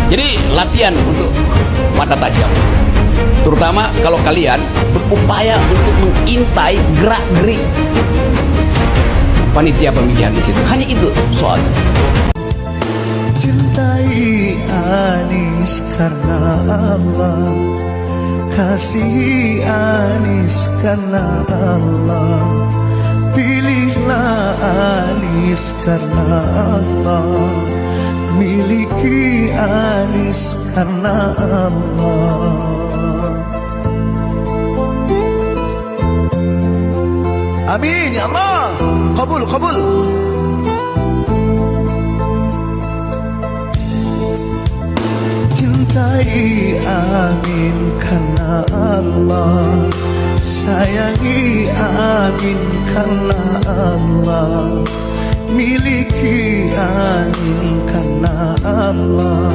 Jadi latihan untuk mata tajam, terutama kalau kalian berupaya untuk mengintai gerak-gerik panitia pemilihan di situ. Hanya itu soalnya. Cintai Anies karena Allah, kasihi Anies karena Allah, pilihlah Anies karena Allah, miliki Anies karena Allah. Amin ya Allah, kabul kabul. Cintai Amin karena Allah, sayangi Amin karena Allah, miliki Amin karena Allah.